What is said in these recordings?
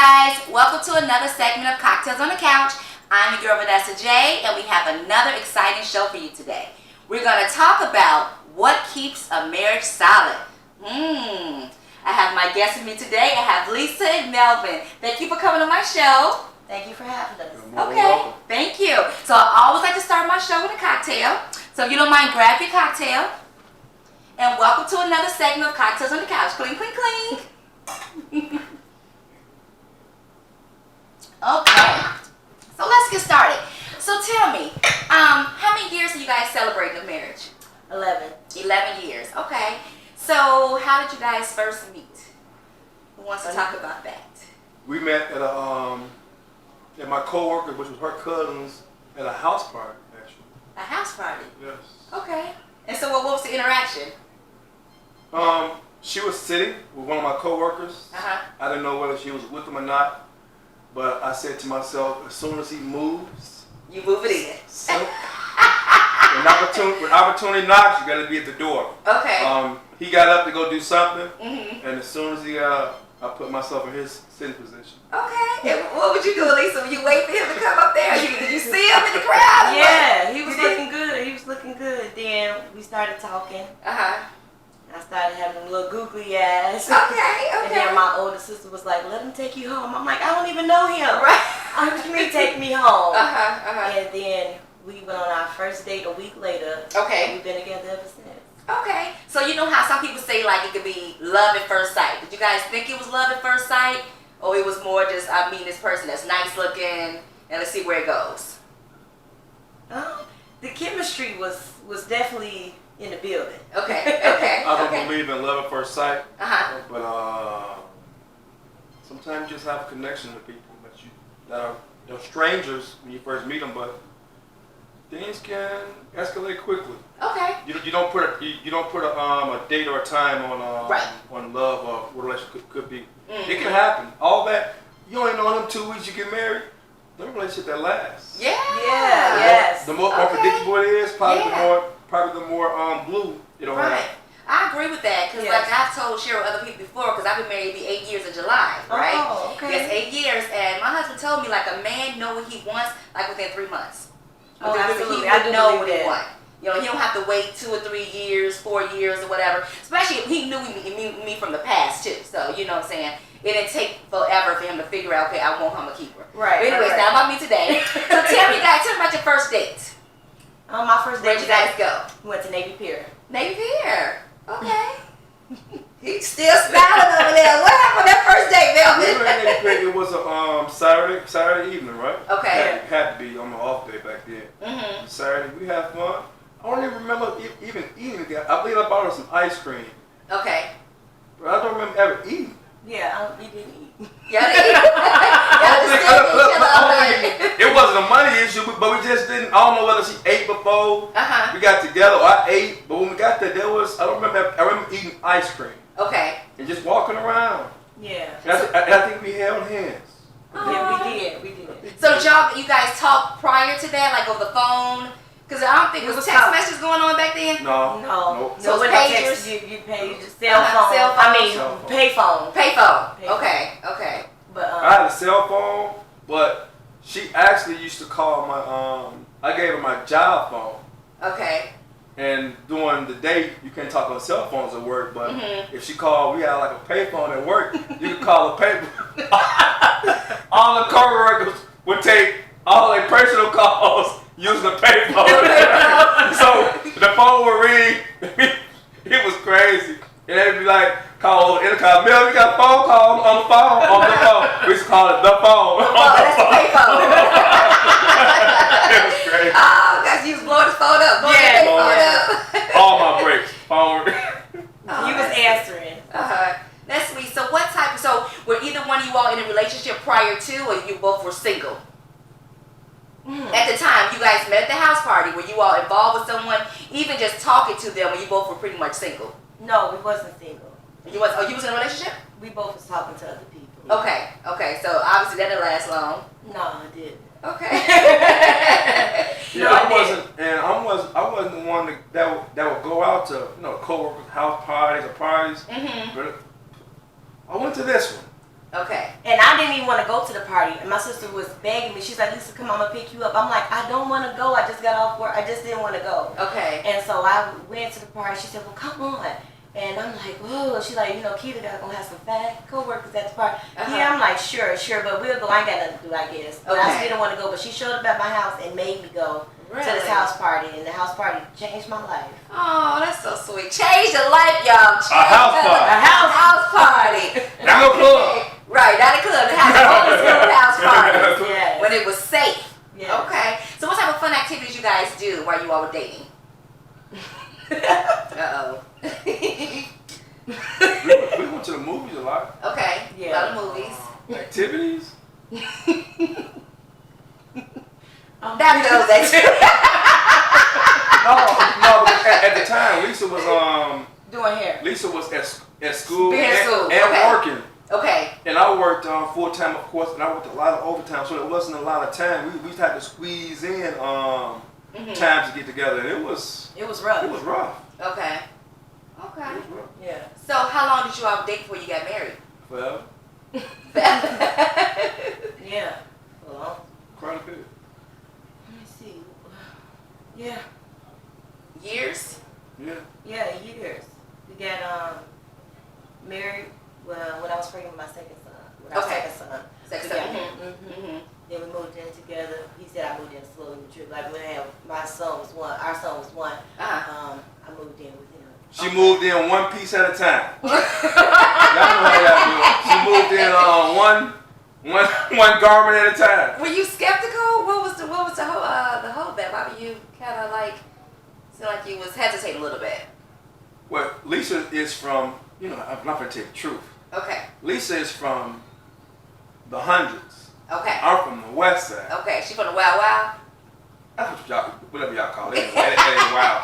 guys, welcome to another segment of Cocktails on the Couch. I'm your girl Vanessa J, and we have another exciting show for you today. We're going to talk about what keeps a marriage solid. I have my guests with me today. I have Lisa and Melvin. Thank you for coming on my show. Thank you for having us. Okay, thank you. So I always like to start my show with a cocktail. So if you don't mind, grab your cocktail. And welcome to another segment of Cocktails on the Couch. Clink, clink, clink. Okay, so let's get started. So tell me, how many years are you guys celebrating the marriage? 11. 11 years, okay. So how did you guys first meet? Who wants to talk about that? We met at my coworker, which was her cousins, at a house party, actually. A house party? Yes. Okay. And so what was the interaction? She was sitting with one of my coworkers. Uh-huh. I didn't know whether she was with him or not, but I said to myself, as soon as he moves, You move it in. when opportunity knocks, you got to be at the door. Okay. He got up to go do something, Mm-hmm. and as soon as he got up, I put myself in his sitting position. Okay. And what would you do, Lisa? Would you wait for him to come up there? Did you see him in the crowd? Yeah, he was looking good. He was looking good. Then we started talking. Uh-huh. I started having a little googly eyes. Okay, And then my older sister was like, "Let him take you home." I'm like, "I don't even know him." Right. What do you mean take me home? Uh-huh, uh-huh. And then we went on our first date a week later. Okay. We've been together ever since. Okay. So you know how some people say like it could be love at first sight. Did you guys think it was love at first sight? Or it was more just, I mean this person that's nice looking and let's see where it goes? The chemistry was definitely in the building. Okay, okay. I don't okay. believe in love at first sight, Uh-huh. but sometimes you just have a connection with people that are they're strangers when you first meet them, but things can escalate quickly. Okay. You don't put a date or a time on Right. on love or what a relationship could be. Mm-hmm. It can happen. All that you only know them 2 weeks you get married. No relationship that lasts. Yeah. Yeah. Yes. The more Okay. unpredictable it is, probably Yeah. the more blue it'll Right. have. I agree with that because Yes. like I've told Cheryl other people before because I've been married maybe 8 years in July, right? Oh, okay. Yes, 8 years. And my husband told me like a man know what he wants like within 3 months. Oh, Within absolutely. He I would do know believe what he that. wants. You know, he don't have to wait 2 or 3 years, 4 years or whatever. Especially if he knew me from the past too. So, you know what I'm saying? It didn't take forever for him to figure out, okay, I want him a keeper. Right. But anyways, right. now about me today. So tell me guys, tell me about your first date. My first date Where'd you guys go? We went to Navy Pier. Navy Pier. Okay. He's still smiling over there. What happened on that first date, Melvin? It was a Saturday evening, right? Okay. Had to be on my off day back then. Mm-hmm. Saturday, we had fun. I don't even remember even eating it. I believe I bought her some ice cream, Okay. but I don't remember ever eating. Yeah, we didn't eat. Y'all didn't eat. Y'all just still eat each other all night. It wasn't a money issue, but we just didn't. I don't know whether she ate before Uh-huh. we got together or I ate. But when we got there, I remember eating ice cream Okay. and just walking around. Yeah. And I think we held hands. Yeah, we did. We did. So did you guys talk prior to that, like over the phone? Because I don't think We was was text talking. messages going on back then. No. No. So when it's they pagers? text you pay your cell phone. Cell phone. I mean, Cell phone. payphone. Payphone. Payphone. Okay. Okay. But I had a cell phone, but she actually used to call my I gave her my job phone. Okay. And during the day, you can't talk on cell phones at work, but Mhm. if she called, we had like a payphone at work. You could call a pay. All the coworkers would take all their personal calls using the payphone. So the phone would ring. It was crazy. And they'd be like, call the intercom. Mel, we got a phone call on the phone. On the phone. We used to call it the phone. Oh, that's the payphone. It was crazy. Oh, guys, you was blowing his phone up. Blowing Yeah. his phone up. All my breaks. Phone. Oh, you was that's- answering. That's sweet. So what type of, so were either one of you all in a relationship prior to, or you both were single? At the time, you guys met at the house party. Were you all involved with someone, even just talking to them when you both were pretty much single? No, we wasn't single. You was in a relationship? We both was talking to other people. Okay, okay. So obviously that didn't last long. No, it didn't. Okay. Yeah, No, I I wasn't, and I wasn't the one that would go out to coworkers' house parties or parties. Mhm. But I went to this one. Okay. And I didn't even want to go to the party. And my sister was begging me. She's like, Lisa, come on, I'm going to pick you up. I'm like, I don't want to go. I just got off work. I just didn't want to go. Okay. And so I went to the party. She said, well, come on. And I'm like, whoa. She's like, you know, Keita got going to have some fat co-workers at the party. Yeah, I'm like, sure, but we'll go. I ain't got nothing to do, I guess. But I didn't want to go. But she showed up at my house and made me go to this house party. And the house party changed my life. Oh, that's so sweet. Changed your life, y'all. A house party. A house party. Not no club. Right, not a club. It has always been a house party. Yes. When it was safe. Yes. Okay. So what type of fun activities you guys do while you all were dating? Uh-oh. We went to the movies a lot. Okay. Yeah. A lot of movies. Activities? That knows that. No, but at the time, Lisa was Doing hair. Lisa was at school Being at school, and okay. working. Okay. And I worked full time, of course, and I worked a lot of overtime, so there wasn't a lot of time. We had to squeeze in time to get together, and it was rough. It was rough. Okay. It Okay. was rough. Yeah. So how long did you all date before you got married? Well, Yeah. Well, quite a bit. let me see. Yeah. Years? Yeah. Yeah, years. We got married when I was pregnant with my second son. With our Okay. second son. Sex. Yeah. Mm-hmm. Mm-hmm. Then we moved in together. He said I moved in slowly but surely. Like when my son was one, our son was one. Uh-huh. I moved in with him. She moved in one piece at a time. Y'all know how y'all do it. She moved in one garment at a time. Were you skeptical? What was the holdback? Why were you kind of like, seemed like you was hesitating a little bit? Well, Lisa is from, I'm not going to tell you the truth. Okay. Lisa is from the hundreds. Okay. I'm from the west side. Okay. She from the Wild Wild? That's what whatever y'all call it. It ain't wild.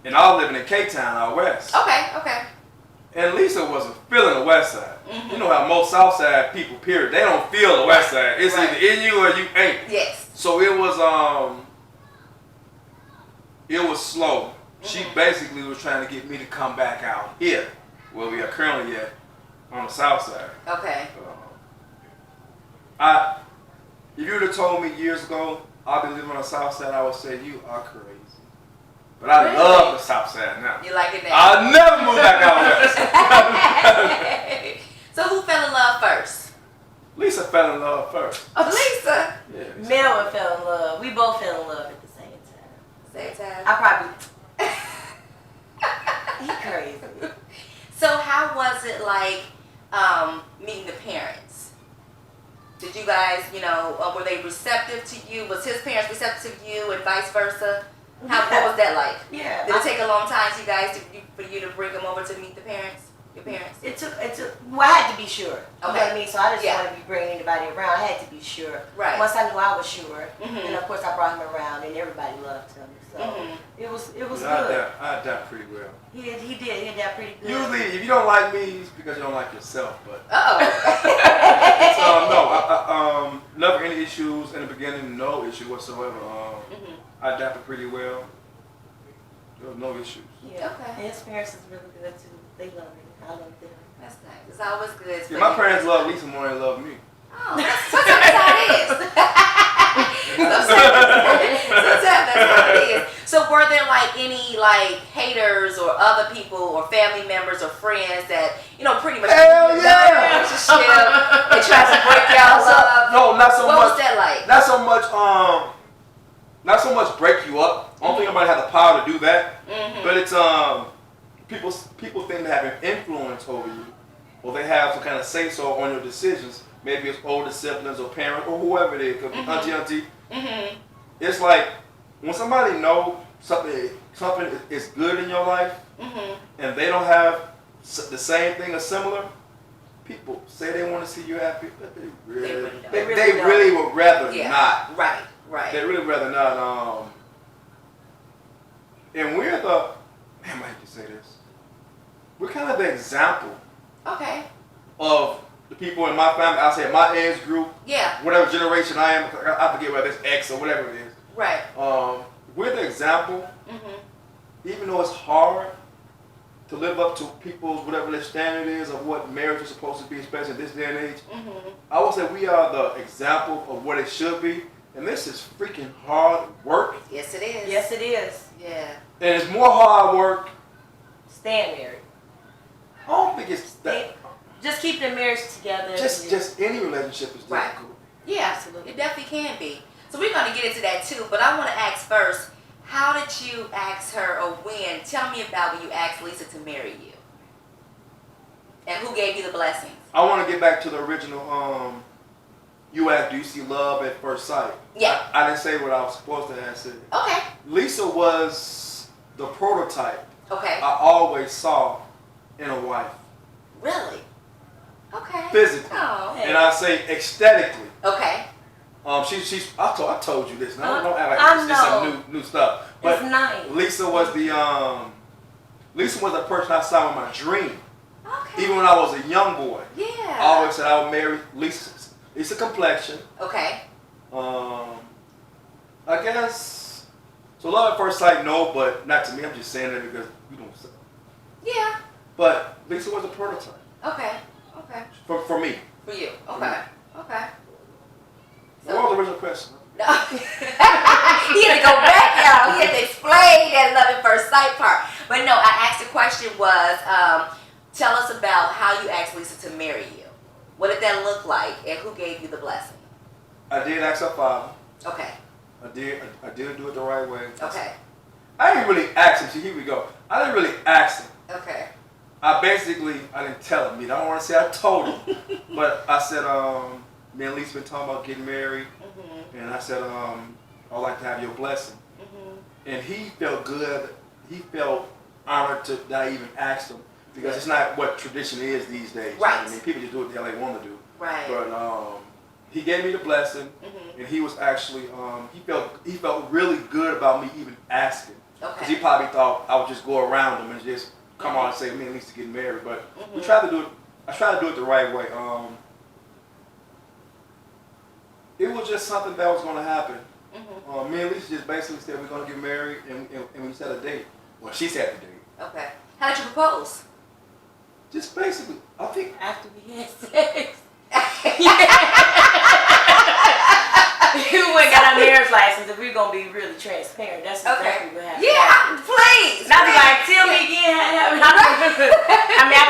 And I was living in K-Town out west. Okay. Okay. And Lisa wasn't feeling the west side. Mm-hmm. You know how most south side people, period, they don't feel the west side. It's Right. either in you or you ain't. Yes. So it was slow. Mm-hmm. She basically was trying to get me to come back out here, where we are currently at, on the south side. Okay. If you would have told me years ago I'd be living on the south side, I would say you are crazy. But I Really? love the south side now. You like it now? I'll never move back out west. So who fell in love first? Lisa fell in love first. Oh, Lisa. Yeah. Lisa. Melvin fell in love. We both fell in love at the same time. Same time. I probably. He crazy. So how was it like meeting the parents? Did you guys, were they receptive to you? Was his parents receptive to you and vice versa? What was that like? Yeah. Did it take a long time for you to bring them over to meet the parents? Your parents? It took, well, I had to be sure. You know Okay. what I mean? So I didn't Yeah. want to be bringing anybody around. I had to be sure. Right. Once I knew I was sure, Mhm. and of course I brought him around, and everybody loved him. So Mhm. it was I good. adapt pretty well. He did. He adapt pretty good. Usually, if you don't like me, it's because you don't like yourself. But Uh-oh. no, never any issues in the beginning. No issue whatsoever. Mhm. I adapted pretty well. There was no issues. Yeah. Okay. And his parents is really good too. They love me. I love them. That's nice. It's always good. Yeah, my parents love Lisa more than they love me. Oh, sometimes that's how it is. Sometimes that's how it is. So were there any haters or other people or family members or friends that, pretty much Hell yeah! the relationship and tried to break y'all love? No, not so What much. was that like? Not so much break you up. I don't think anybody has the power to do that. Mm-hmm. But it's people think they have an influence over you, or they have some kind of say so on your decisions. Maybe it's older siblings or parents or whoever it is. Could be auntie. Mm-hmm. It's like when somebody knows something is good in your life, Mm-hmm. and they don't have the same thing or similar. People say they want to see you happy, but they really would rather not. Right. They really rather not. And we're I hate to say this. We're kind of the example Okay. of the people in my family. I'll say my age group, Yeah. whatever generation I am. I forget whether it's X or whatever it is. Right. We're the example, Mm-hmm. even though it's hard to live up to people's whatever their standard is of what marriage is supposed to be, especially in this day and age. I would say we are the example of what it should be, and this is freaking hard work. Yes, it is. Yes, it is. Yeah. And it's more hard work. Staying married. I don't think it's that. Just keep the marriage together. Just any relationship is Right. difficult. Yeah, Absolutely. it definitely can be. So we're going to get into that too, but I want to ask first, how did you ask her, or when? Tell me about when you asked Lisa to marry you. And who gave you the blessings? I want to get back to the original. You asked, do you see love at first sight? Yeah. I didn't say what I was supposed to answer. Okay. Lisa was the prototype Okay. I always saw in a wife. Really? Okay. Physically. Oh. And I say aesthetically. Okay. She's. I told you this. Don't act like I it's some know. new stuff. But It's nice. Lisa was the person I saw in my dream. Okay. Even when I was a young boy. Yeah. I always said I would marry Lisa complexion. Okay. I guess. So love at first sight, no, but not to me. I'm just saying that because you don't say. Yeah. But Lisa was a prototype. Okay. Okay. For me. For you. Okay. Okay. So what was the original question? No. He had to go back, y'all. He had to explain that love at first sight part. But no, I asked the question was, tell us about how you asked Lisa to marry you. What did that look like, and who gave you the blessing? I did ask her father. Okay. I did do it the right way. Okay. I didn't really ask him. See, here we go. I didn't really ask him. Okay. I didn't tell him. I don't want to say I told him. But I said, me and Lisa been talking about getting married. And I said, I'd like to have your blessing. And he felt good. He felt honored that I even asked him. Because it's not what tradition is these days. Right. You know what I mean, people just do what the hell they want to do. Right. But he gave me the blessing. And he was actually, he felt really good about me even asking. Because Okay. he probably thought I would just go around him and just come on and say, me and Lisa getting married. But we tried to do it. I tried to do it the right way. It was just something that was going to happen. Me and Lisa just basically said we're going to get married, and we set a date. Well, she set the date. Okay. How did you propose? Just basically, I think. After we had sex. We went and got our marriage license. If we're gonna be really transparent, that's exactly what happened. Yeah, please. Not be like, tell me again. I mean, I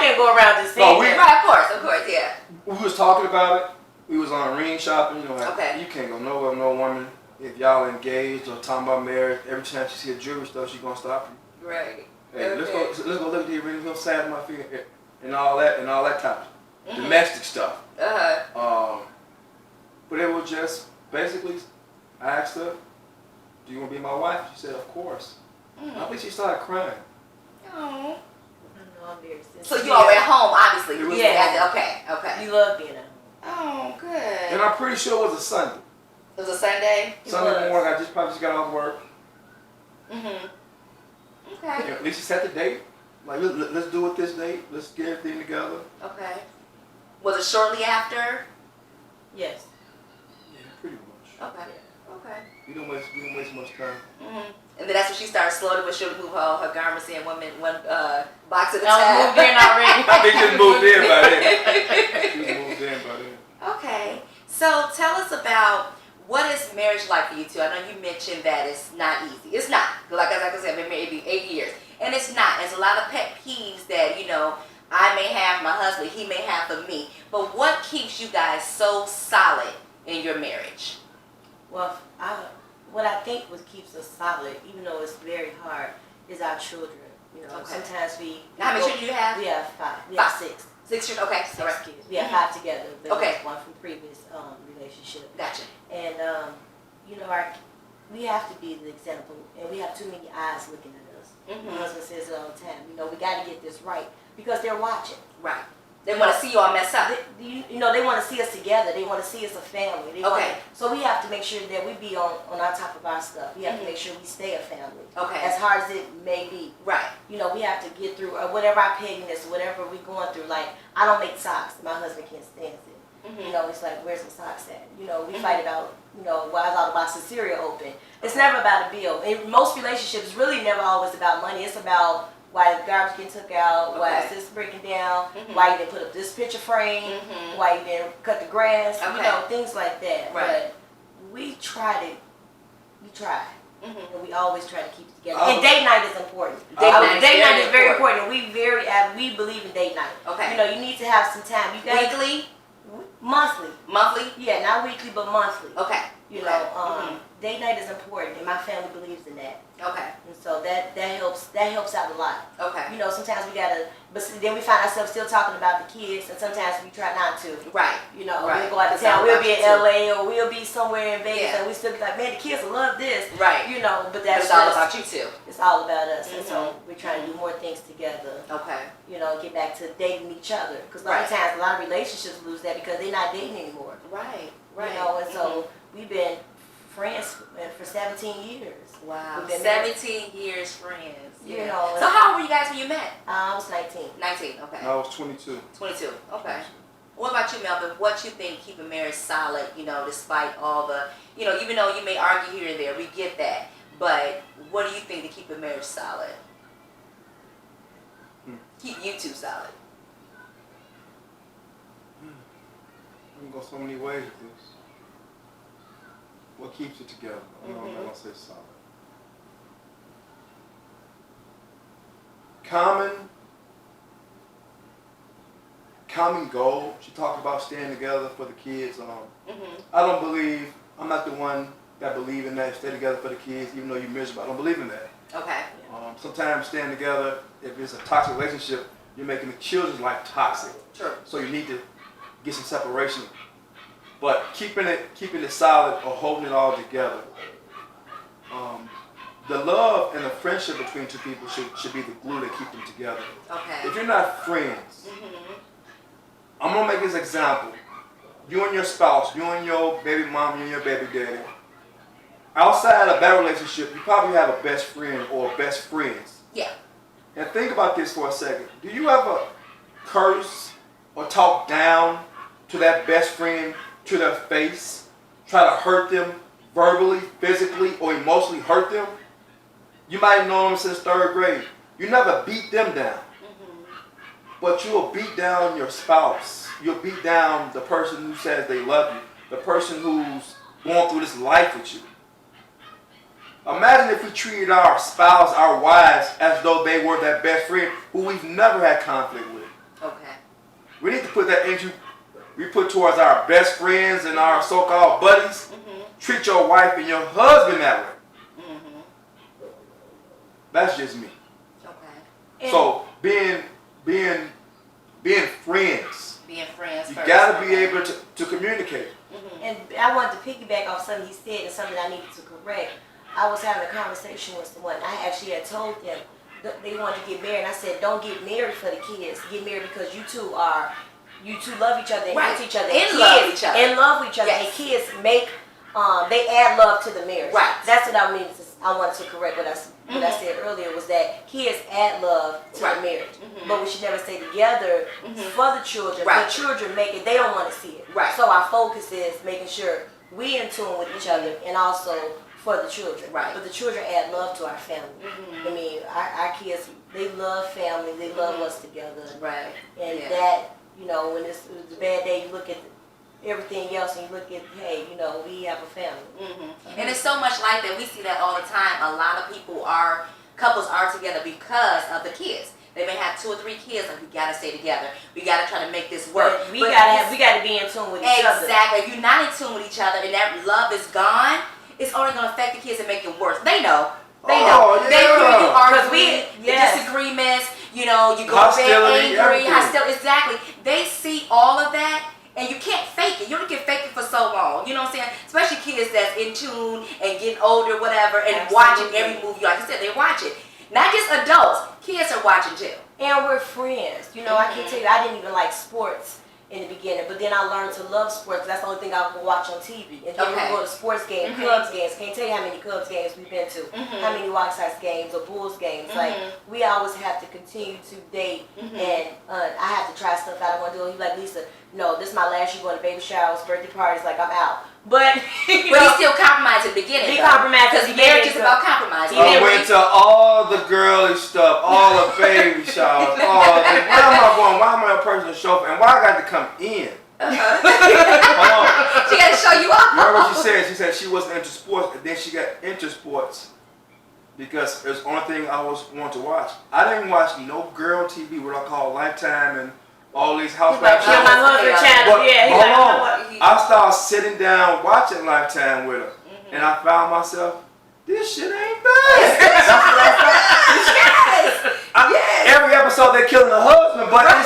can't go around just saying that. Right, of course, yeah. We was talking about it. We was on ring shopping. You know, like, Okay. you can't go nowhere with no woman if y'all engaged or talking about marriage. Every time she see a jewelry stuff, she gonna stop you. Right. Hey, Okay. let's go look at the ring. He'll save my feet and all that type of domestic stuff. But it was just basically, I asked her, "Do you want to be my wife?" She said, "Of course." I think she started crying. Oh. I'm very sensitive. So you all were at home, obviously. It was- Yeah. Okay. You love being at home. Oh, good. And I'm pretty sure it was a Sunday. It was a Sunday. Sunday morning, I probably just got off work. Okay. At least she set the date. Like, let's do it this date. Let's get everything together. Okay. Was it shortly after? Yes. Yeah, pretty much. Okay. Okay. We don't waste much time. And then that's when she started slowly but surely move her garments in one box at a I time. moved in already. I think just moved in by then. She moved in by then. Okay. So tell us about what is marriage like for you two. I know you mentioned that it's not easy. It's not. Like I said, I've been married 8 years. And it's not. There's a lot of pet peeves that, I may have, my husband, he may have for me. But what keeps you guys so solid in your marriage? Well, what I think what keeps us solid, even though it's very hard, is our children. Okay. Sometimes we. How many children do you have? We have 5. We have 6. 6 children. Okay. 6 All right. kids. We have 5 together. There Okay. was one from previous relationship. Gotcha. And we have to be the example, and we have too many eyes looking at us. My husband says it all the time. We got to get this right because they're watching. Right. They want to see you all mess up. They want to see us together. They want to see us a family. So we have to make sure that we be on our top of our stuff. We have to make sure we stay a family. Okay. As hard as it may be. Right. We have to get through whatever our pettiness, whatever we're going through. Like, I don't make socks. My husband can't stand it. It's like, where's the socks at? We fight about, why is all the boxes of cereal open? It's never about a bill. In most relationships, it's really never always about money. It's about why the garbage getting took out, why Okay. is this breaking down, why you didn't put up this picture frame, why you didn't cut the grass, Okay. you know, things like that. Right. But we try. And we always try to keep it together. Oh. And date night is important. Date night is very important. We believe in date night. Okay. You know, you need to have some time. You got Weekly? monthly. Monthly? Yeah, not weekly, but monthly. Okay. You know, date night is important, and my family believes in that. Okay. And so that helps out a lot. Okay. You know, sometimes we gotta, but then we find ourselves still talking about the kids, and sometimes we try not to. Right. You know, Right. we'll go out of It's all town, we'll about be in you too. LA, or we'll be somewhere in Vegas, Yeah. and we still be like, man, the kids will love this. Right. You know, but But that's it's all just, about you too. it's all about us, and so we're trying to do more things together. Okay. You know, get back to dating each other, because a lot of Right. times a lot of relationships lose that because they're not dating anymore. Right. Right. You know, and so we've been friends for 17 years. Wow. We've been 17 years friends. You Yeah. know, So how old were you guys when you met? I was 19. 19. Okay. I was 22. 22. Okay. What about you, Melvin? What you think keep a marriage solid, you know, despite all the, you know, even though you may argue here and there, we get that. But what do you think to keep a marriage solid? Keep you two solid. I can go so many ways with this. What keeps it together? I'm not gonna say solid. Common goal. She talked about staying together for the kids. I don't believe. I'm not the one that believe in that. Stay together for the kids, even though you're miserable. I don't believe in that. Okay. Sometimes staying together, if it's a toxic relationship, you're making the children's life toxic. True. So you need to get some separation. But keeping it solid or holding it all together. The love and the friendship between two people should be the glue that keep them together. Okay. If you're not friends, I'm gonna make this example. You and your spouse, you and your baby mom, you and your baby daddy. Outside of that relationship, you probably have a best friend or best friends. Yeah. And think about this for a second. Do you ever curse or talk down to that best friend to their face? Try to hurt them verbally, physically, or emotionally hurt them? You might have known them since 3rd grade. You never beat them down. But you'll beat down your spouse. You'll beat down the person who says they love you. The person who's going through this life with you. Imagine if we treated our spouse, our wives, as though they were that best friend who we've never had conflict with. Okay. We need to put that energy we put towards our best friends and our so-called buddies. Treat your wife and your husband that way. That's just me. Okay. So being friends. Being friends You first. gotta be Okay. able to communicate. And I wanted to piggyback off something he said and something I needed to correct. I was having a conversation with someone. I actually had told them that they wanted to get married. And I said, don't get married for the kids. Get married because you two love each other and Right. hate each other. In love with each other. In love with each other. Yes. And kids make, they add love to the marriage. Right. That's what I mean. I wanted to correct what I said earlier was that kids add love to Right. the marriage. But we should never stay together for the children. Right. The children make it, they don't want to see it. Right. So our focus is making sure we in tune with each other and also for the children. Right. But the children add love to our family. I mean, our kids, they love family. They love us together. Right. And Yeah. that, you know, when it's a bad day, you look at everything else and you look at, hey, you know, we have a family. And it's so much like that. We see that all the time. A lot of couples are together because of the kids. They may have 2 or 3 kids, and we gotta stay together. We gotta try to make this work. But we gotta be in tune with each other. Exactly. If you're not in tune with each other and that love is gone, it's only gonna affect the kids and make it worse. They know. They know. Oh, They yeah. hear you Because arguing, yes. disagreements. You know, you go to bed Hostility, angry. everything. Hostility. Exactly. They see all of that. And you can't fake it. You only can fake it for so long. You know what I'm saying? Especially kids that's in tune and getting older, whatever, and Absolutely. watching every movie. Like I said, they watch it. Not just adults. Kids are watching too. And we're friends. You know, I can tell you, I didn't even like sports in the beginning, but then I learned to love sports. That's the only thing I would watch on TV. And then we Okay. go to sports games, Cubs games. Can't tell you how many Cubs games we've been to, how many White Sox games or Bulls games. Like, we always have to continue to date, and I have to try stuff out. I want to do it. He's like, Lisa, no, this is my last year going to baby showers, birthday parties. Like, I'm out. But But he still compromised at the beginning. He compromised because marriage is about compromise. I went to all the girly stuff, all the baby showers, all the. Where am I going? Why am I a personal chauffeur? And why I got to come in? Hold on. She got to show you off. Remember what she said? She said she wasn't into sports, and then she got into sports because it was the only thing I was wanting to watch. I didn't watch no girl TV, what I call Lifetime and all these housewives. Like, my husband channel. I started sitting down watching Lifetime with her, and I found myself, this shit ain't bad. That's what I thought. Yes. Every episode they killing the husband, but it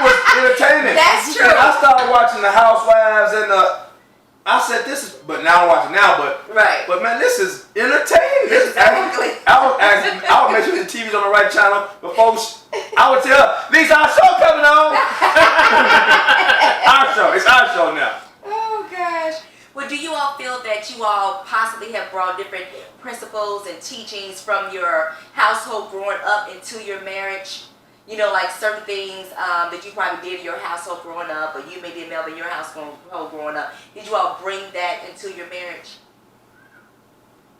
was entertaining. That's true. And I started watching the housewives and I said this is, but now I watch it now, but right. But man, this is entertaining. Exactly. I would make sure the TV's on the right channel, but folks, I would tell Lisa, our show coming on. Our show. It's our show now. Oh gosh. Well, do you all feel that you all possibly have brought different principles and teachings from your household growing up into your marriage? You know, like certain things that you probably did in your household growing up, or you maybe in Melvin, your household growing up. Did you all bring that into your marriage?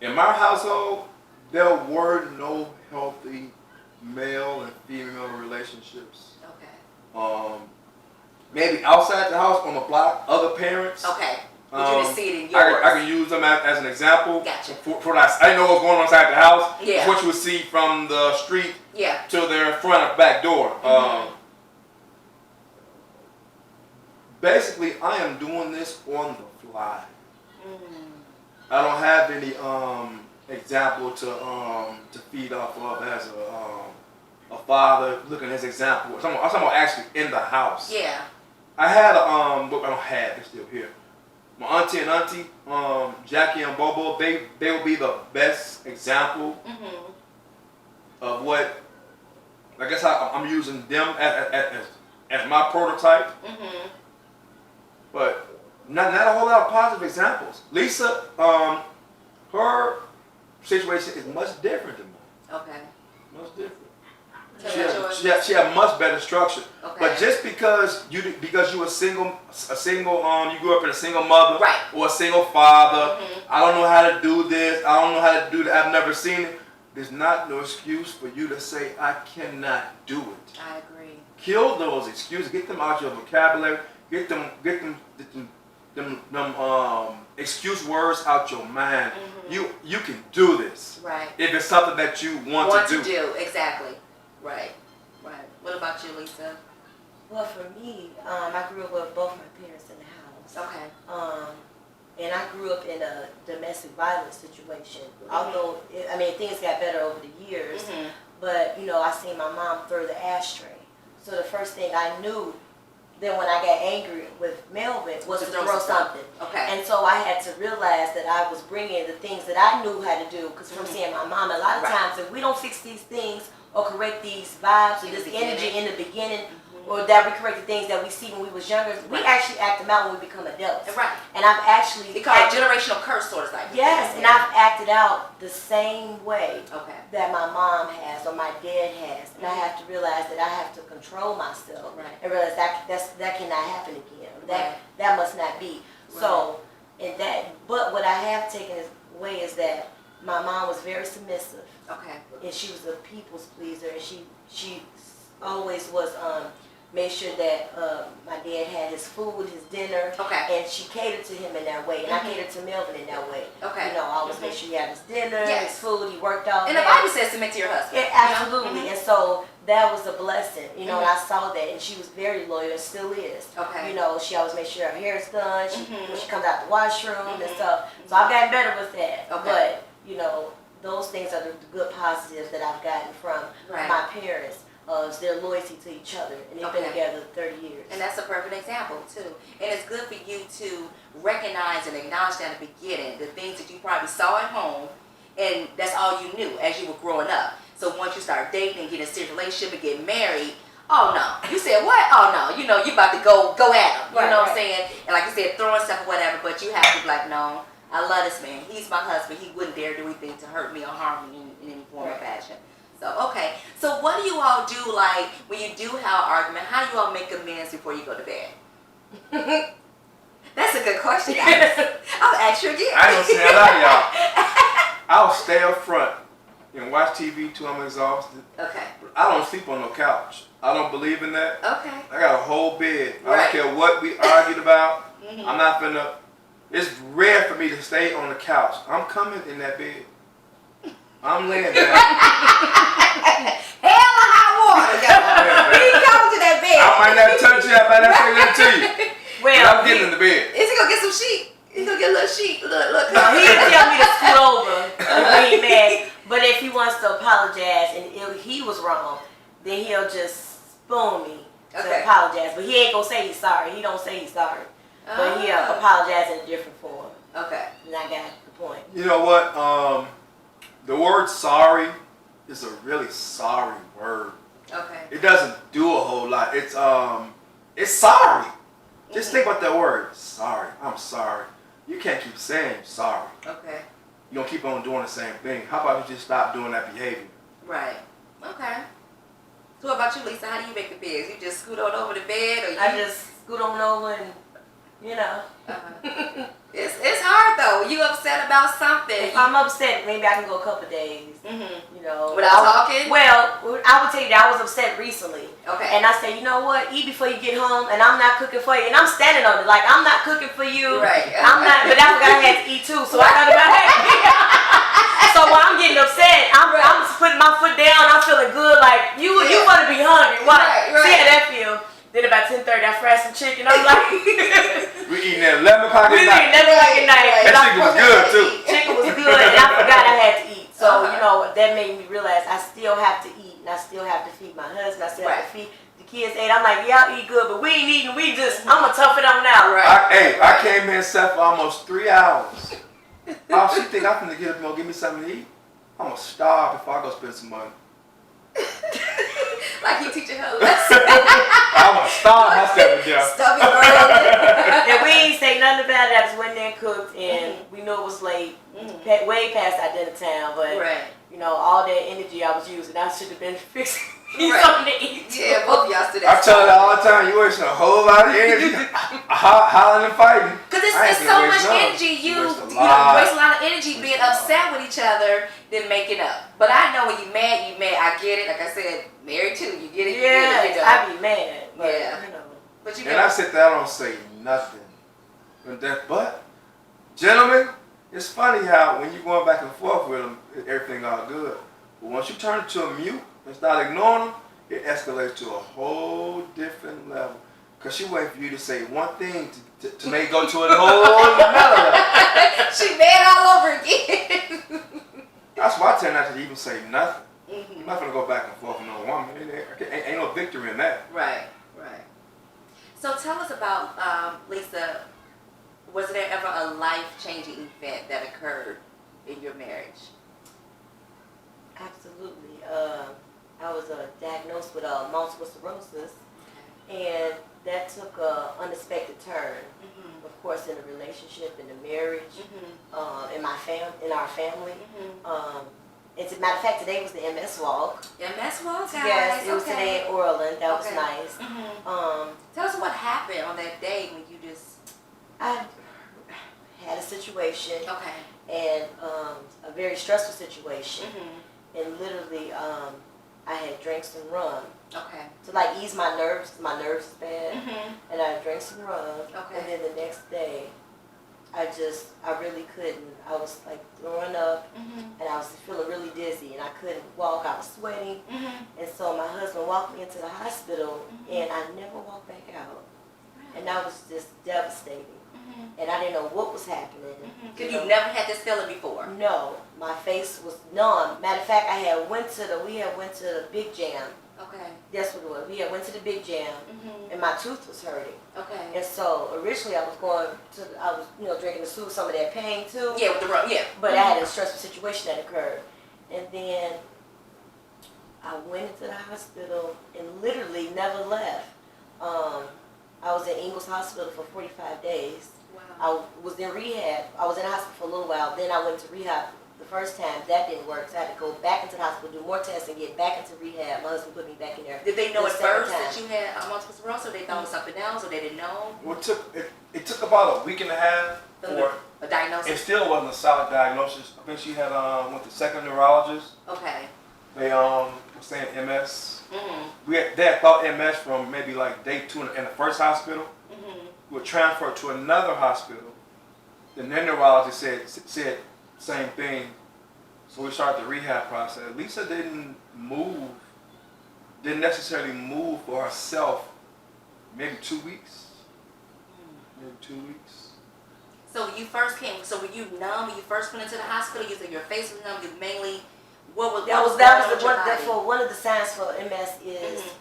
In my household, there were no healthy male and female relationships. Okay. Maybe outside the house on the block, other parents. Okay. But you didn't see it in yours. I can use them as an example. Gotcha. For that, I didn't know what was going on inside the house. Yeah. It's what you would see from the street yeah. to their front or back door. Mm-hmm. Basically, I am doing this on the fly. I don't have any example to feed off of as a father looking at his example. I'm talking about actually in the house. Yeah. I had I don't have, they're still here. My auntie, Jackie and Bobo, they will be the best example of what, I guess I'm using them as my prototype. But not a whole lot of positive examples. Lisa, her situation is much different than mine. Okay. Much different. So She had much better structure. Okay. But just because you were single, you grew up in a single mother, right. or a single father. I don't know how to do this. I don't know how to do that. I've never seen it. There's not no excuse for you to say I cannot do it. I agree. Kill those excuses. Get them out your vocabulary. Get them excuse words out your mind. You can do this. Right. If it's something that you want to do. Exactly. Right. Right. What about you, Lisa? Well, for me, I grew up with both my parents in the house. Okay. And I grew up in a domestic violence situation. Although, things got better over the years. But, I seen my mom throw the ashtray. So the first thing I knew, then when I got angry with Melvin, was to throw something. Okay. And so I had to realize that I was bringing the things that I knew how to do. Because from seeing my mom, a lot of times, if we don't fix these things or correct these vibes or this energy in the beginning, or that we correct the things that we see when we was younger, we actually act them out when we become adults. Right. And I've actually... They call it generational curse, sort of like. Yes, and I've acted out the same way that my mom has or my dad has. And I have to realize that I have to control myself and realize that cannot happen again. That must not be. So, but what I have taken away is that my mom was very submissive. Okay. And she was a people's pleaser, and she always was made sure that my dad had his food, his dinner, and she catered to him in that way, and I catered to Melvin in that way. Okay. I always make sure he had his dinner, his food, he worked all day. And the Bible says submit to your husband. Yeah, absolutely. And so that was a blessing, and I saw that, and she was very loyal and still is. Okay. She always makes sure her hair is done, when she comes out the washroom and stuff. So I've gotten better with that. Okay. But, those things are the good positives that I've gotten from my parents. Their loyalty to each other, and they've been together 30 years. And that's a perfect example too. And it's good for you to recognize and acknowledge that at the beginning, the things that you probably saw at home, and that's all you knew as you were growing up. So once you start dating and get in a serious relationship and get married, oh no, you said what? Oh no, you about to go at him. You know what I'm saying? And like you said, throwing stuff or whatever, but you have to be like, no, I love this man. He's my husband. He wouldn't dare do anything to hurt me or harm me in any form or fashion. So, okay. So what do you all do, like, when you do have an argument, how do you all make amends before you go to bed? That's a good question, guys. I'll ask you again. I ain't gonna say a lot of y'all. I'll stay up front and watch TV till I'm exhausted. Okay. I don't sleep on no couch. I don't believe in that. Okay. I got a whole bed. I Right. don't care what we argued about. Mhm. I'm not finna. It's rare for me to stay on the couch. I'm coming in that bed. I'm laying down. Hell or high water. He comes to that bed. I might not touch you. I might not say that to you. But Well, I'm getting in the bed. Is he gonna get some sheet? He's gonna get a little sheet. Look. no, he didn't tell me to scoot over if he ain't mad. But if he wants to apologize and if he was wrong, then he'll just spoon me to Okay. apologize. But he ain't gonna say he's sorry. He don't say he's sorry. But he'll apologize in a different form. Okay. And I got the point. You know what? The word sorry is a really sorry word. Okay. It doesn't do a whole lot. It's sorry. Just think about that word. Sorry. I'm sorry. You can't keep saying sorry. Okay. You don't keep on doing the same thing. How about you just stop doing that behavior? Right. Okay. So what about you, Lisa? How do you make the beds? You just scoot on over the bed, or you? I just scoot on over and, you know. It's hard though. You upset about something. If I'm upset, maybe I can go a couple days. Mm-hmm. You know. Without talking? Well, I would tell you that I was upset recently. Okay. And I said, you know what? Eat before you get home, and I'm not cooking for you. And I'm standing on it, like I'm not cooking for you. Right. I'm not. But I forgot I had to eat too, so I thought about that. So while I'm getting upset, I'm just putting my foot down. I'm feeling good, like you want to be hungry. Why? Right. See how that feel? Then about 10:30, I fried some chicken. I'm like, We eating at 11 o'clock we at night. eating every fucking night. That chicken was good too. Chicken was good, and I forgot I had to eat. So, you know, that made me realize I still have to eat, and I still have to feed my husband. I still have to feed the kids. Ate. I'm like, yeah, I'll eat good, but we ain't eating. I'm going to tough it on out. Right. I came here and sat for almost 3 hours. Oh, she think I'm finna get up and go give me something to eat? I'm going to starve before I go spend some money. Like you teaching her a lesson. I'm going to starve myself to death. Stubby girl. And we ain't say nothing about it. I just went there and cooked, and we knew it was late, way past our dinner time. But Right. you know, all that energy I was using, I should have been fixing Right. something to eat. Yeah, both of y'all stood I tell her all the time, you wasting a whole lot of energy hollering and fighting. Because I ain't it's so gonna much waste none. energy. You Waste a waste lot. a lot of energy being upset with each other than making up. But I know when you mad, you mad. I get it. Like I said, married too. You get it. You Yeah, get it. You know. I be mad. But, Yeah. you know. But you And I know. sit there, I don't say nothing. But, gentlemen, it's funny how when you're going back and forth with them, everything all good. But once you turn it to a mute and start ignoring them, it escalates to a whole different level. Because she waiting for you to say one thing to make it go to a whole another level. She mad all over again. That's why I tend not to even say nothing. Mm-hmm. I'm not going to go back and forth with no woman. Ain't no victory in that. Right. So tell us about, Lisa, was there ever a life-changing event that occurred in your marriage? Absolutely. I was diagnosed with multiple sclerosis, and that took an unexpected turn. Mm-hmm. Of course, in the relationship, in the marriage, Mm-hmm. in our family. Mm-hmm. As a matter of fact, today was the MS walk. MS Walk, guys. Yes, it was Okay. today in Orland. That was Okay. nice. Mm-hmm. Tell us what happened on that day when you just. I had a situation, Okay. and a very stressful situation, Mm-hmm. and literally, I had drank some rum Okay. to like ease my nerves. My nerves is bad, Mm-hmm. and I drank some rum. Okay. And then the next day, I really couldn't. I was like throwing up, Mm-hmm. and I was feeling really dizzy, and I couldn't walk. I was sweating, Mm-hmm. and so my husband walked me into the hospital, Mhm. and I never walked back out, and that was just devastating. Mm-hmm. And I didn't know what was happening. Because you've never had this feeling before. No, my face was numb. Matter of fact, we had went to the Big Jam. Okay. That's what it was. We had went to the Big Jam, Mm-hmm. and my tooth was hurting. Okay. And so originally I was drinking to soothe some of that pain too. Yeah, with the rum. Yeah. But I had a stressful situation that occurred, and then I went into the hospital and literally never left. I was in Ingalls Hospital for 45 days. Wow. I was in rehab. I was in the hospital for a little while. Then I went to rehab the first time. That didn't work, so I had to go back into the hospital, do more tests, and get back into rehab. My husband put me back in there. Did they know the at second first time. that you had multiple sclerosis, or they thought it was something else, or they didn't know? Well, it took about a week and a half for A diagnosis? it still wasn't a solid diagnosis. I think she had went to second neurologist. Okay. They were saying MS. Mm-hmm. They had thought MS from maybe like day 2 in the first hospital. Mm-hmm. We were transferred to another hospital. Then their neurologist said same thing. So we started the rehab process. Lisa didn't necessarily move for herself. Maybe 2 weeks. Maybe 2 weeks. So when you first came, so were you numb when you first went into the hospital? You said your face was numb. You mainly, what was That was one of the signs for MS is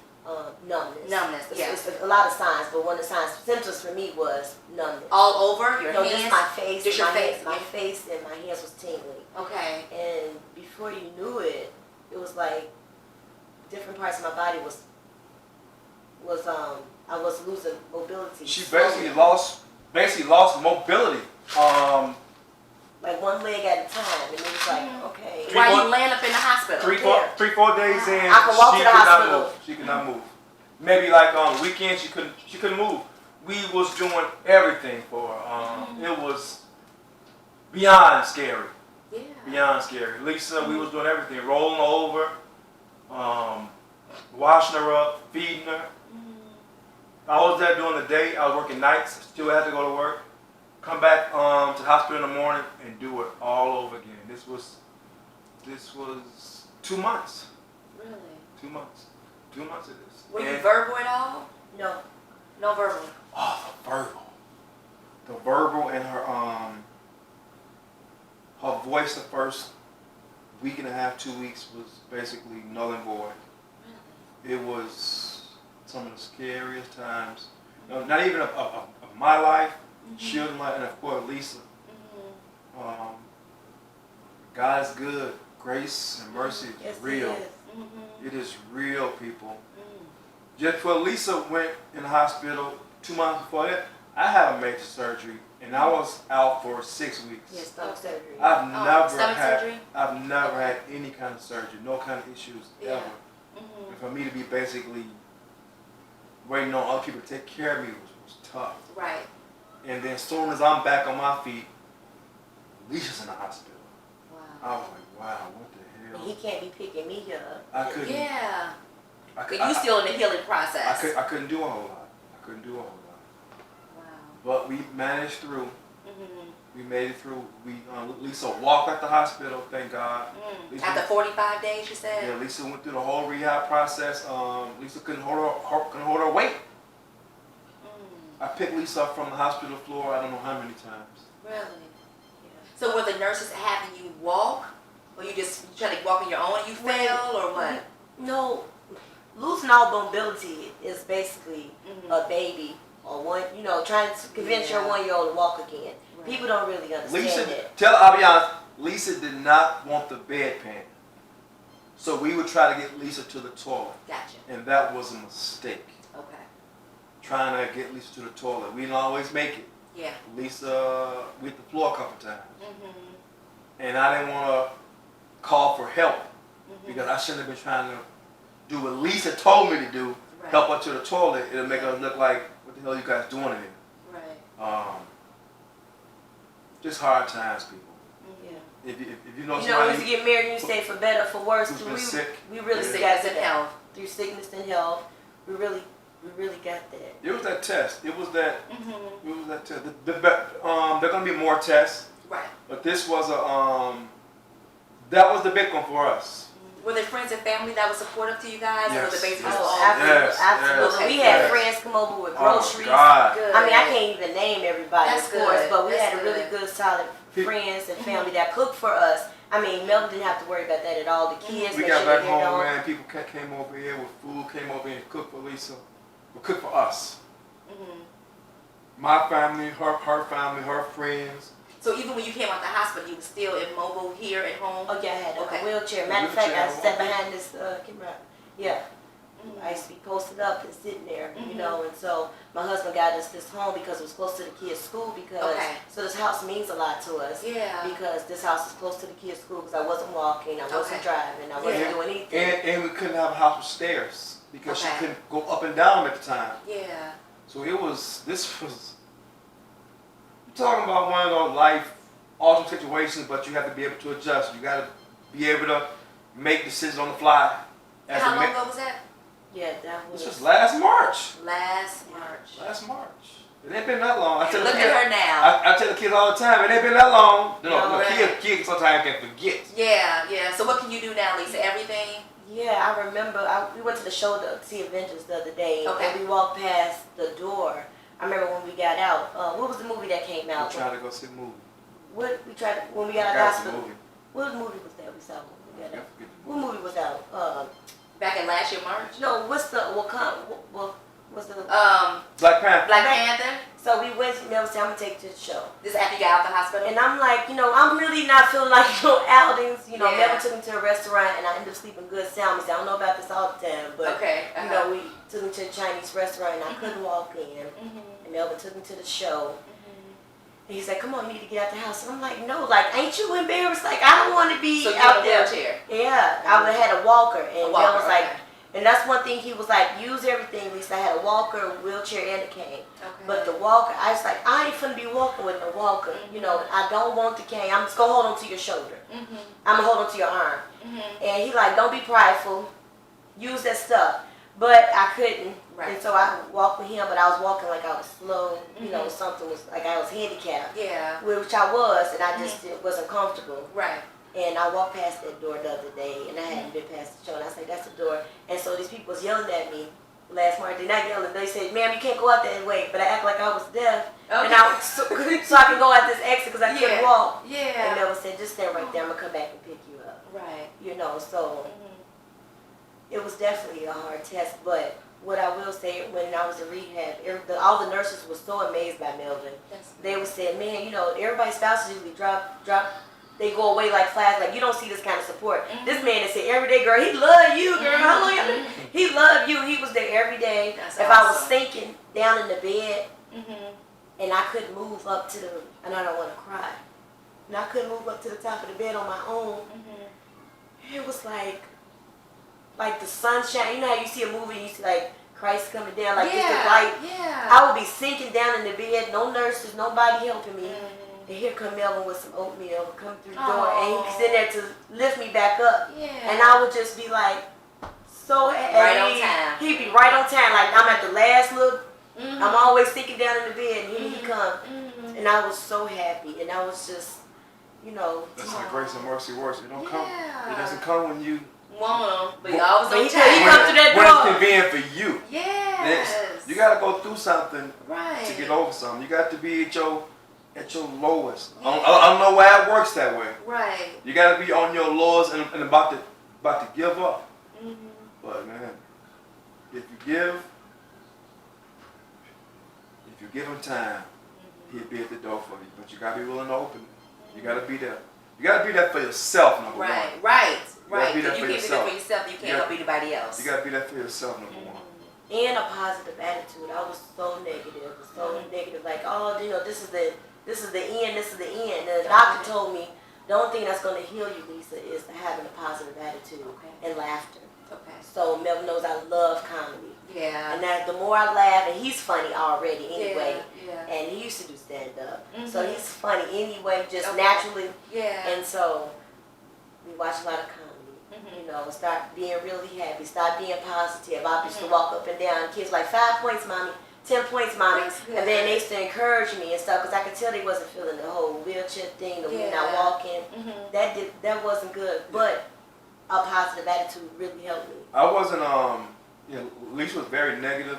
numbness. Numbness, yeah. It's a lot of signs, but one of the symptoms for me was numbness. All over your hands? Just my face. Just your face? My face and my hands was tingling. Okay. And before you knew it, it was like different parts of my body was I was losing mobility. She basically lost mobility. Like one leg at a time, and it was like, okay. While you laying up in the hospital? 3-4 days in, I could walk to the hospital. She could not move. Maybe like on weekends she couldn't move. We was doing everything for her. It was beyond scary. Yeah. Beyond scary. Lisa, we was doing everything, rolling over, washing her up, feeding her. I was there during the day. I was working nights. Still had to go to work. Come back to the hospital in the morning and do it all over again. This was 2 months. Really? 2 months. 2 months of this. Were you verbal at all? No. No verbal. Oh, the verbal and her voice the first week and a half, 2 weeks was basically null and void. Really? It was some of the scariest times. No, not even of my life, children's life, and of course Lisa. God is good. Grace and mercy is real. It is real, people. Just before Lisa went in the hospital 2 months before that, I had a major surgery, and I was out for 6 weeks. Yes, stomach surgery. I've never had any kind of surgery, no kind of issues ever. And for me to be basically waiting on other people to take care of me was tough. Right. And then as soon as I'm back on my feet, Lisa's in the hospital. Wow. I was like, wow, what the hell? And he can't be picking me up. I couldn't. Yeah. But you still in the healing process. I couldn't do a whole lot. Wow. But we managed through. We made it through. Lisa walked out the hospital, thank God. After 45 days, you said? Yeah, Lisa went through the whole rehab process. Lisa couldn't hold her weight. I picked Lisa up from the hospital floor, I don't know how many times. Really? Yeah. So were the nurses having you walk? Or you just try to walk on your own and you fell, or what? No. Losing all mobility is basically a baby or one, trying to convince your 1-year-old to walk again. Right. People don't really understand it. I'll be honest, Lisa did not want the bedpan. So we would try to get Lisa to the toilet. Gotcha. And that was a mistake. Okay. Trying to get Lisa to the toilet. We didn't always make it. Yeah. Lisa hit the floor a couple times. And I didn't want to call for help because I shouldn't have been trying to do what Lisa told me to do, help her to the toilet. It'll make her look like, what the hell are you guys doing in here? Right. Just hard times, people. If you know somebody, when you get married and you say for better, for worse, we really got that. Through sickness and health, we really got that. It was that test. It was that. It was that test. There're gonna be more tests. Right. But this was that was the big one for us. Were there friends and family that was supportive to you guys? Yes. Or was it basically Absolutely. We had friends come over with groceries. God. I mean, I can't even name everybody, That's of course, good. but we That's had a really good, solid friends and family that cooked for us. I mean, Melvin didn't have to worry about that at all. The kids, we got back home, man. People came over here with food, came over here and cooked for Lisa, but cooked for us. My family, her family, her friends. So even when you came out the hospital, you were still immobile here at home? Oh yeah, I had a wheelchair. Matter of fact, I sat behind this camera. Yeah. I used to be posted posted up and sitting there, you know. And so my husband got us this home because it was close to the kids' school. Because so this house means a lot to us. Yeah. Because this house is close to the kids' school. Because I wasn't walking, I wasn't driving, I wasn't doing anything. And we couldn't have a house with stairs because she couldn't go up and down at the time. Yeah. So this was. You're talking about one of those life awesome situations, but you have to be able to adjust. You got to be able to make decisions on the fly. How long ago was that? Yeah, that was. This was last March. Last March. Last March. It ain't been that long. Look at her now. I tell the kids all the time, it ain't been that long. Kids sometimes can forget. Yeah, yeah. So what can you do now, Lisa? Everything? Yeah, I remember. We went to the show to see Avengers the other day, and we walked past the door. I remember when we got out. What was the movie that came out? We tried to go see a movie. When we got out of the hospital? What movie was that we saw when we got out? What movie was out? Back in last year, March? No, what's the what's the Black Panther. Black Panther? So we went to Melvin, I'm gonna take you to the show. This after you got out the hospital? And I'm like, I'm really not feeling like outings. Melvin took me to a restaurant and I ended up sleeping good sound. He said, I don't know about this all the time, but we took me to a Chinese restaurant and I couldn't walk in. And Melvin took me to the show. And he's like, come on, you need to get out the house. And I'm like, no, ain't you embarrassed? I don't want to be out there. Wheelchair. Yeah, I would have had a walker. And Mel was like, and that's one thing he was like, use everything, Lisa. I had a walker, a wheelchair, and a cane. But the walker, I was like, I ain't finna be walking with no walker. I don't want the cane. I'm just gonna hold on to your shoulder. I'm gonna hold on to your arm. And he like, don't be prideful. Use that stuff. But I couldn't. And so I walked with him, but I was walking like I was slow. Something was like I was handicapped. Yeah. Which I was, and I just wasn't comfortable. Right. And I walked past that door the other day, and I hadn't been past the show, and I said, that's the door. And so these people was yelling at me last March. They're not yelling. They said, ma'am, you can't go out that way. But I act like I was deaf. And so I can go out this exit because I couldn't walk. Yeah. And they would say, just stand right there. I'm going to come back and pick you up. Right. So it was definitely a hard test. But what I will say, when I was in rehab, all the nurses were so amazed by Melvin. They would say, man, everybody's spouses usually drop. They go away like flies. Like, you don't see this kind of support. This man that said every day, girl, he loved you, girl. How long you been? He loved you. He was there every day. If I was sinking down in the bed and I couldn't move up to and I don't want to cry, and I couldn't move up to the top of the bed on my own, it was like the sunshine. You know how you see a movie and you see like Christ coming down, like just the light. Yeah. I would be sinking down in the bed, no nurses, nobody helping me. And here come Melvin with some oatmeal, come through the door, and he's in there to lift me back up. Yeah. And I would just be like, so happy. Right on time. He'd be right on time. Like, I'm at the last look. I'm always sticking down in the bed, and here he come. And I was so happy. And I was just, That's how grace and mercy works. It don't come. It doesn't come when you want, but you always on he time. come through that door. When it's convenient for you. Yes. You got to go through something right. to get over something. You got to be at your lowest. I don't know why it works that way. Right. You got to be on your lowest and about to give up. But man, if you give him time, he'll be at the door for you. But you got to be willing to open it. You got to be there. You got to be there for yourself, number one. Right. If you can't be there for yourself, you can't help anybody else. You got to be there for yourself, number one. And a positive attitude. I was so negative. Like, this is the end. This is the end. And the doctor told me the only thing that's going to heal you, Lisa, is having a positive attitude and laughter. So Melvin knows I love comedy. Yeah. And that the more I laugh, and he's funny already anyway. And he used to do stand up. So he's funny anyway, just naturally. Yeah. And so we watch a lot of comedy. Start being really happy. Start being positive. I used to walk up and down. Kids like 5 points, mommy. 10 points, mommy. And then they used to encourage me and stuff because I could tell they wasn't feeling the whole wheelchair thing, the me not walking. That wasn't good. But a positive attitude really helped me. I wasn't. Lisa was very negative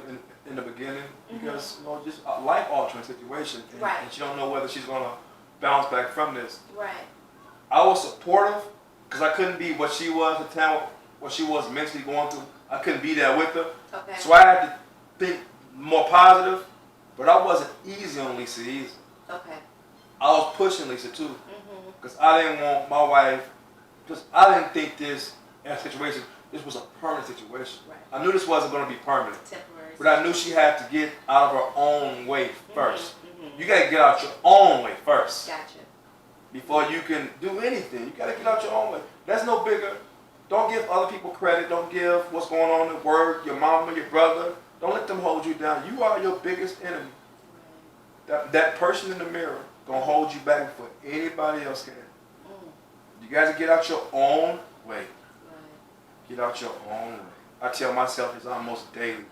in the beginning because just a life altering situation, and she don't know whether she's gonna bounce back from this. Right. I was supportive because I couldn't be what she was at the time, what she was mentally going through. I couldn't be there with her. So I had to think more positive, but I wasn't easy on Lisa either. I was pushing Lisa too, because I didn't want my wife, because I didn't think this situation this was a permanent situation. Right. I knew this wasn't going to be permanent. Temporary. But I knew she had to get out of her own way first. You got to get out your own way first. Gotcha. Before you can do anything. You got to get out your own way. That's no bigger. Don't give other people credit. Don't give what's going on at work, your mama, your brother. Don't let them hold you down. You are your biggest enemy. That person in the mirror going to hold you back before anybody else can. You got to get out your own way. Get out your own way. I tell myself this almost daily.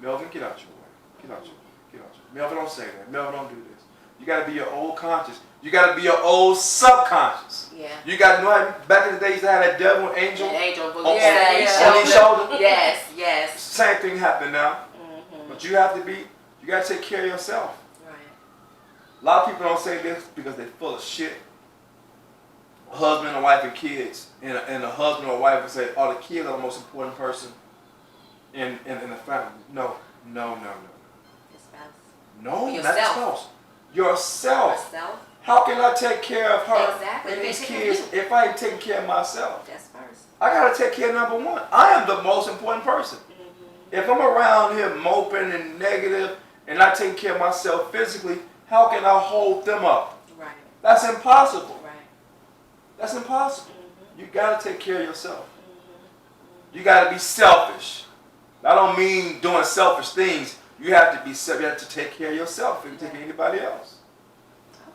Melvin, get out your way. Get out your way. Get out your way. Melvin, don't say that. Melvin, don't do this. You got to be your old conscious. You got to be your old subconscious. Yeah. You got to know how back in the day you used to have that devil angel. An angel On his shoulder. Yes, yes. Same thing happening now. But you have to be, you got to take care of yourself. Right. A lot of people don't say this because they're full of shit. A husband, a wife, and kids. And a husband or wife would say, oh, the kids are the most important person in the family. No. Your spouse. No, not Yourself. your spouse. Yourself. Yourself. How can I take care of her Exactly. and these Take care of kids if I ain't taking care of myself? That's first. I got to take care of number one. I am the most important person. If I'm around here moping and negative and not taking care of myself physically, how can I hold them up? Right. That's impossible. Right. That's impossible. You got to take care of yourself. You got to be selfish. I don't mean doing selfish things. You have to be selfish. You have to take care of yourself and take care of anybody else.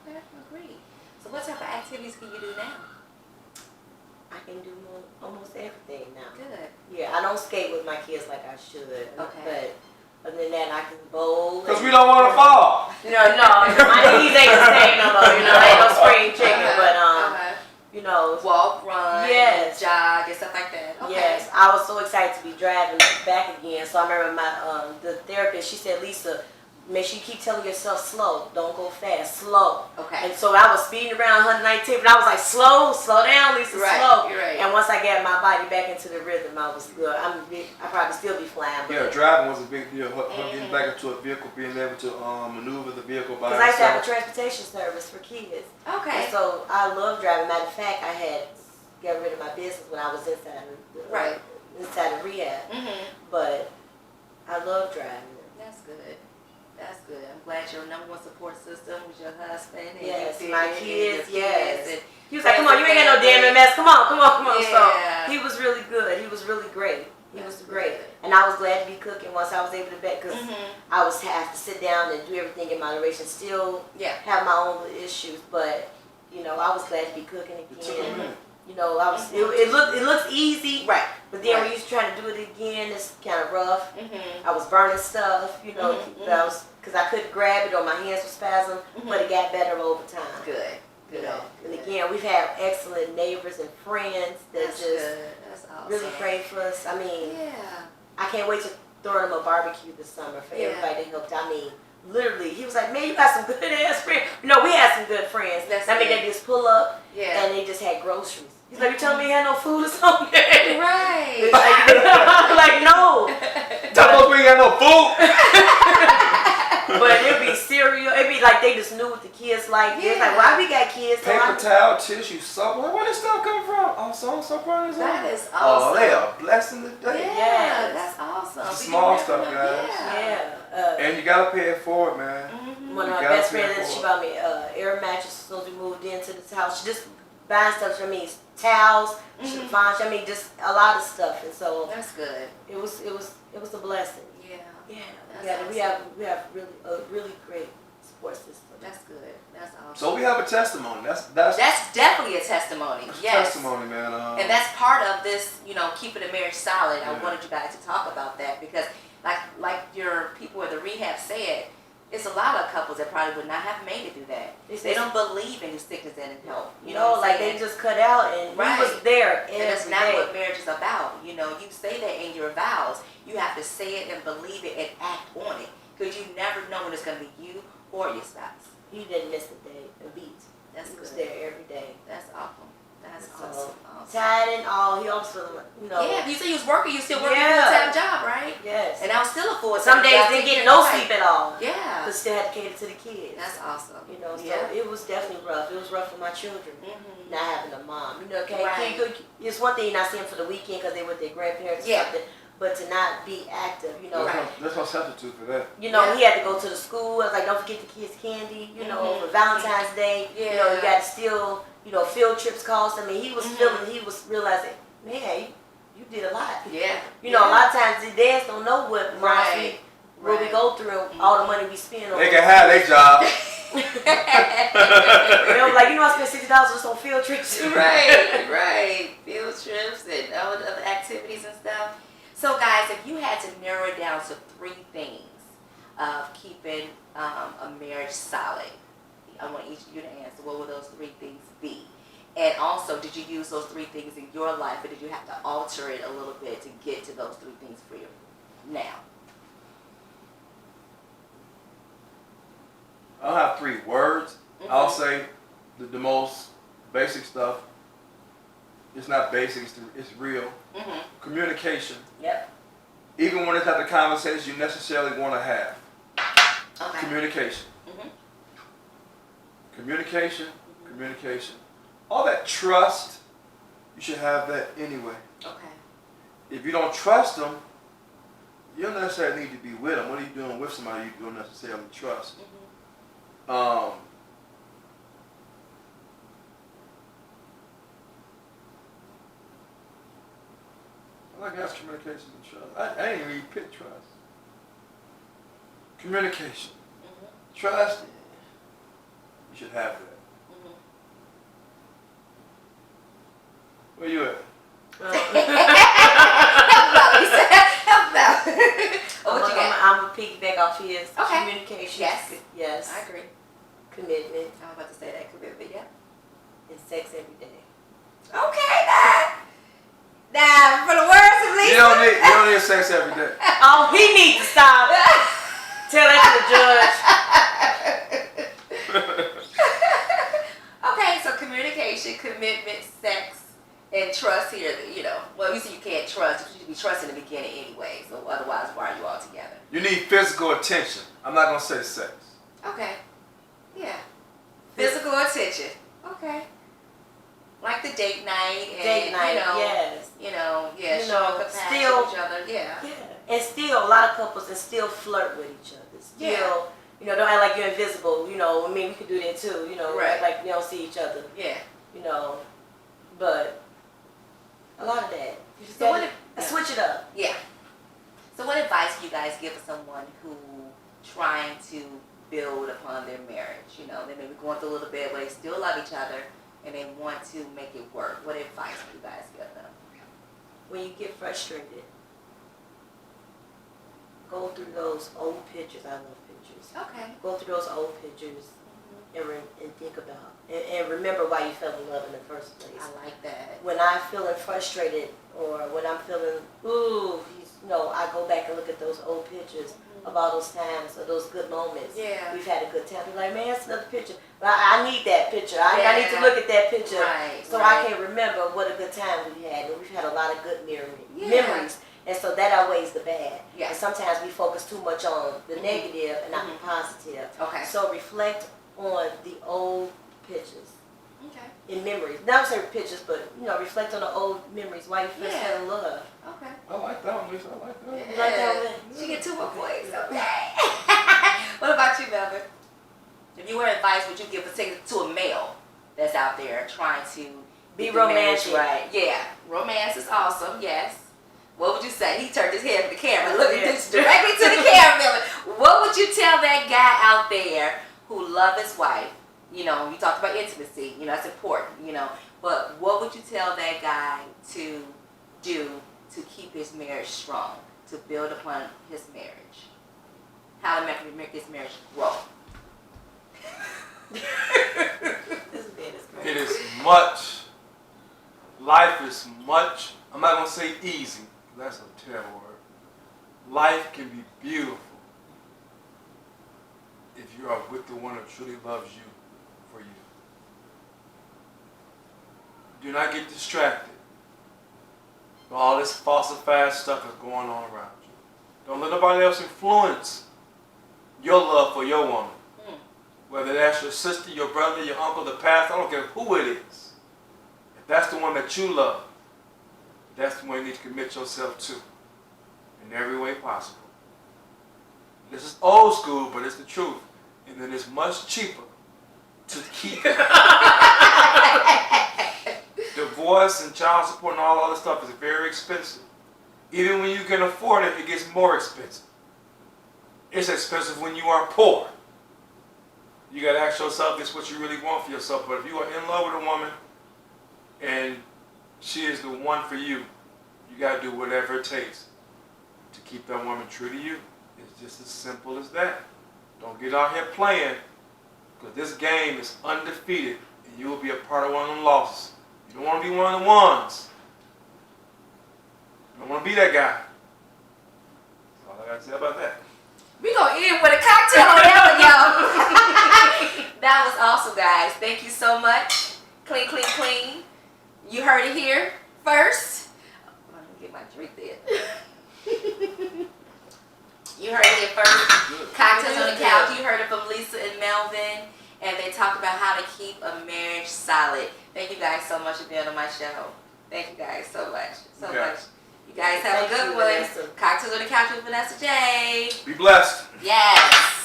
Okay, agreed. So what type of activities can you do now? I can do almost everything now. Good. Yeah, I don't skate with my kids like I should. Okay. But other than that, I can bowl. Because we don't want to fall. No, my knees ain't the same no more. You know, I ain't no spring chicken. But you know, walk, run, yes, jog, and stuff like that. Okay. Yes, I was so excited to be driving back again. So I remember my the therapist. She said, Lisa, make sure you keep telling yourself slow. Don't go fast. Slow. Okay. And so I was speeding around 119, but I was like, slow down, Lisa, slow. You're right. And once I got my body back into the rhythm, I was good. I probably still be flying. Yeah, driving was a big deal. Her getting back into a vehicle, being able to maneuver the vehicle by Because I used to have a herself. transportation service for kids. Okay. And so I love driving. Matter of fact, I had got rid of my business when I was inside of rehab. But I love driving. That's good. That's good. I'm glad your number one support system was your husband. And Yes, your my kids. yes. And He was like, come on, you ain't got no damn MS. Come on. Yeah. So he was really good. He was really great. He was great. And I was glad to be cooking once I was able to bet because I was have to sit down and do everything in moderation, still have my own issues. But, you know, I was glad to be cooking again. You know, I was. It looks easy, right? But then when you're trying to do it again, it's kind of rough. I was burning stuff, you know, because I couldn't grab it or my hands were spasm. But it got better over time. Good. You know, and again, we've had excellent neighbors and friends that That's just good. That's awesome. really pray for us. I mean, Yeah. I can't wait to throw them a barbecue this summer for Yeah. everybody that helped. I mean, literally, he was like, man, you got some good ass friends. You know, we had some good friends. That's I mean, good. they just pull up and they just had groceries. He's like, you telling me you had no food or something? Right. I'm like, no. Tell us we ain't got no food. But it'd be cereal. It'd be like they just knew what the kids like. It's like, why we got kids? Paper towel, tissue, soap. Where this stuff come from? Oh, so brothers. That is awesome. Oh, they are blessing today. Yeah, that's awesome. It's small stuff, guys. Yeah. And you gotta pay it forward, man. One of my best friends, she bought me air mattress as soon as we moved into this house. She just buying stuff for me, towels, chiffon. I mean, just a lot of stuff. And so that's good. It was a blessing. Yeah. Yeah. We have really a really great support system. That's good. That's awesome. So we have a testimony. That's definitely a testimony. Yes. Testimony, man. And that's part of this, you know, keeping the marriage solid. I wanted you guys to talk about that because, like your people at the rehab said, it's a lot of couples that probably would not have made it through that. They don't believe in sickness and in health. You know, like they just cut out and we was there. And that's not what marriage is about. You know, you say that in your vows. You have to say it and believe it and act on it because you never know when it's going to be you or your spouse. He didn't miss a day, a beat. He was there every day. That's awesome. That's so awesome. Tired and all. He also, you know. Yeah, you said you was working. You still working a full-time job, right? Yes. And I was still a full-time Some days job. didn't get no sleep at all. Yeah. Yeah. But still had to cater to the kids. That's awesome. You know, so Yeah. it was definitely rough. It was rough for my children. Mm-hmm. Not having a mom. You know, okay, Right. it's one thing not seeing for the weekend because they with their grandparents or Yeah. something, but to not be active, you know. Right. There's no substitute for that. You know, Yeah. he had to go to the school. I was like, don't forget the kids' candy, you know, Mhm. for Valentine's Day. Yeah. You know, you got to still, you know, field trips cost. I mean, he was Mhm. he was realizing, man, you did a lot. Yeah. You know, a lot of times the dads don't know what Right. what we go through, all the money we spend on. They can have their job. You know, like, you know, I spent $60 just on field trips. Right. Field trips and all the other activities and stuff. So, guys, if you had to narrow it down to 3 things of keeping a marriage solid, I want each of you to answer. What would those 3 things be? And also, did you use those 3 things in your life, or did you have to alter it a little bit to get to those 3 things for you now? I'll have 3 words. Mhm. I'll say the most basic stuff. It's not basic, it's real. Mm-hmm. Communication. Yep. Even when it's not the conversation you necessarily want to have. Okay. Communication. Mm-hmm. Communication. Communication. All that trust, you should have that anyway. Okay. If you don't trust them, you don't necessarily need to be with them. What are you doing with somebody you don't necessarily trust? Mm-hmm. I like that's communication and trust. I ain't really pick trust. Communication. Mm-hmm. Trust, you should have that. Mm-hmm. Where you at? Help out, Lisa. Help out. Oh, what you got? I'm going to piggyback off his Okay. communication. Yes. Yes. I agree. Commitment I was about to say that commitment, yeah. and sex every day. Okay, now for the words of Lisa. You don't need sex every day. Oh, he needs to stop. Tell that to the judge. Okay, so communication, commitment, sex, and trust here. You know, well, you see, you can't trust. You should be trusting in the beginning anyway. So otherwise, why are you all together? You need physical attention. I'm not gonna say sex. Okay. Yeah. Physical attention. Okay. Like the date night and Date night, you know, yes. Yeah, You showing know, compassion still- to each other. Yeah. Yeah. And still, a lot of couples and still flirt with each other. Still, Yeah. you know, don't act like you're invisible. You know, I mean, we could do that too. You know, Right. act like we don't see each other. Yeah. You know, but a lot of that. You just So gotta what switch it up. Yeah. So what advice do you guys give to someone who trying to build upon their marriage? You know, they may be going through a little bit, but they still love each other and they want to make it work. What advice do you guys give them? When you get frustrated, go through those old pictures. I love pictures. Okay. Go through those old pictures and think about and remember why you fell in love in the first place. I like that. When I'm feeling frustrated or when I'm feeling I go back and look at those old pictures of all those times or those good moments. Yeah. We've had a good time. Be like, man, that's another picture. But I need that picture. I need to look at that picture Right, so right. I can remember what a good time we had. And we've had a lot of good Yeah. memories. And so that outweighs the bad. Yeah. And sometimes we focus too much on the negative and not the positive. Okay. So reflect on the old pictures Okay. in memories. Not say pictures, but reflect on the old memories. Why you first Yeah. fell in love. Okay. I like that one, Lisa. I like that one. You like that one? She get 2 more points. Okay. What about you, Melvin? If you were advice, would you give to a male that's out there trying to Be get the marriage romantic. right? Yeah. Romance is awesome. Yes. What would you say? He turned his head to the camera, looking directly to the camera. Melvin. What would you tell that guy out there who loves his wife? You know, you talked about intimacy. You know, that's important. You know, but what would you tell that guy to do to keep his marriage strong, to build upon his marriage? How to make his marriage grow? This man is great. It is much. Life is much. I'm not going to say easy. That's a terrible word. Life can be beautiful if you are with the one who truly loves you for you. Do not get distracted by all this falsified stuff that's going on around you. Don't let nobody else influence your love for your woman. Whether that's your sister, your brother, your uncle, the pastor, I don't care who it is. If that's the one that you love, that's the one you need to commit yourself to in every way possible. This is old school, but it's the truth. And then it's much cheaper to keep divorce and child support and all other stuff is very expensive. Even when you can afford it, it gets more expensive. It's expensive when you are poor. You got to ask yourself this: what you really want for yourself. But if you are in love with a woman and she is the one for you, you got to do whatever it takes to keep that woman true to you. It's just as simple as that. Don't get out here playing, because this game is undefeated and you will be a part of one of them losses. You don't want to be one of the ones. You don't want to be that guy. That's all I got to say about that. We're going to end with a cocktail on that one, y'all. That was awesome, guys. Thank you so much. Clean, clean, clean. You heard it here first. I'm going to get my drink there. You heard it here first. Cocktails on the couch. You heard it from Lisa and Melvin. And they talked about how to keep a marriage solid. Thank you guys so much for being on my show. Thank you guys so much. So much. You guys have a good one. Cocktails on the couch with Vanessa J. Be blessed. Yes.